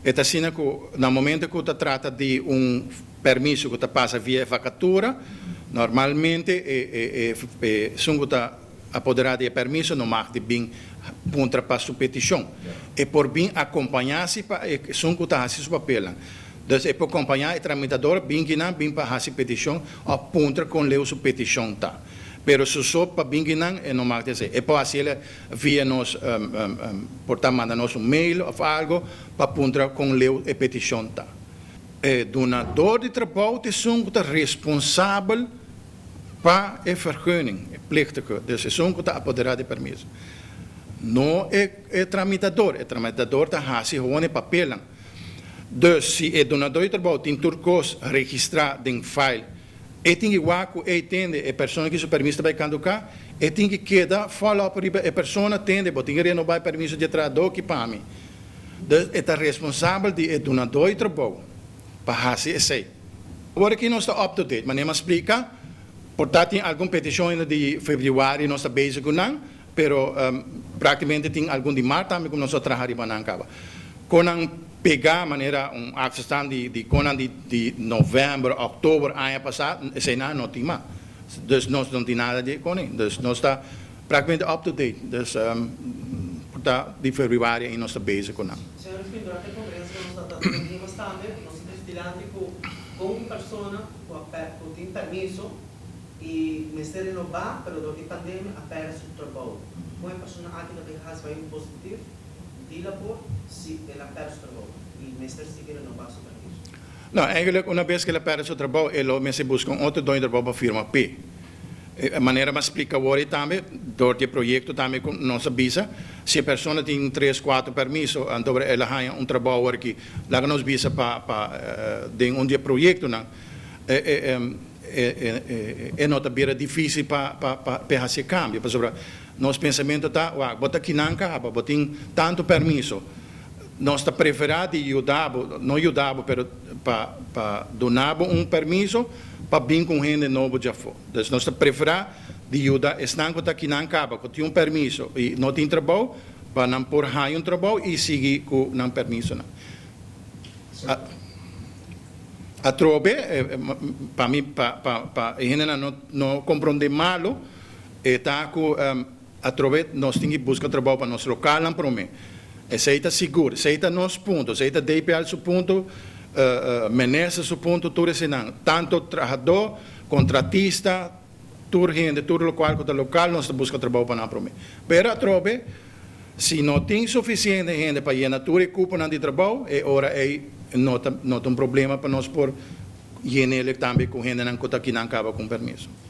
Está assim que, no momento que você trata de permisso que passa via vacatura, normalmente, se você está apoderado de permisso, não mag de bem contra para sua petição. E por bem acompanhar-se, se você está fazendo seu papel. Então, é para acompanhar o tramitador, bem para fazer petição, aponta com a sua petição. Pero se só para bem não mag de ser. É para fazer via nós, portar mandar-nos mail ou algo, para apontar com a petição. O donador de trabalho é responsável para a vergunning, é plichtige. Dus é está apoderado de permisso. Não é tramitador está fazendo gewoon o papel. Dus se o donador de trabalho tem turcos registrado em file, tem igual que entende a pessoa que o permisso vai caducar, tem que quedar follow-up a pessoa entende, tem que renovar o permisso de trabalho que para mim. Dus é responsável de donador de trabalho para fazer isso. Agora que não está up to date, mas nem me explica, portanto tem alguma petição de fevereiro não está basic não, pero praticamente tem algum de março também como nós trabalhamos para não acabar. Quando pegar maneira acessão de novembro, outubro ano passado, esse não tem mais. Dus nós não tem nada de com ele. Dus nós está praticamente up to date. Dus portanto de fevereiro e nós está basic não. Senhor, durante a conferência nós está bastante, nós estamos estilando com uma pessoa que tem permisso e mestre renovar, pero durante a pandemia apera seu trabalho. Uma pessoa aqui que faz vai positivo, dila por se ela perde seu trabalho e mestre se quer renovar seu permisso. Não, eigenlijk uma vez que ela perde seu trabalho, ela se busca outro dono de trabalho para a firma P. A maneira mais explica agora também, durante o projeto também com nossa visa, se a pessoa tem 3, 4 permissos, então ela ganha trabalho que lá nos visa para de dia projeto, não? Não é difícil para fazer cambio. Por exemplo, nosso pensamento está, bota aqui não acaba, bota tanto permisso. Nós está preferado de ajudar, não ajudar, para donar permisso para vir com gente nova já for. Então, nós está preferado de ajudar, estão que aqui não acaba, que tem permisso e não tem trabalho, para não pôr trabalho e seguir com não permisso. Não. A trobe, para mim, para a gente não compreender malo, está que a trobe nós temos que buscar trabalho para nosso local, não para mim. Se está seguro, se está nosso ponto, se está DPL seu ponto, Menezes seu ponto, tudo isso não. Tanto trabalhador, contratista, tudo gente, tudo local, nós buscamos trabalho para não para mim. Pero a trobe, se não tem suficiente gente para ir na tudo e culpa de trabalho, ora não tem problema para nós por ir também com gente que não acaba com permisso.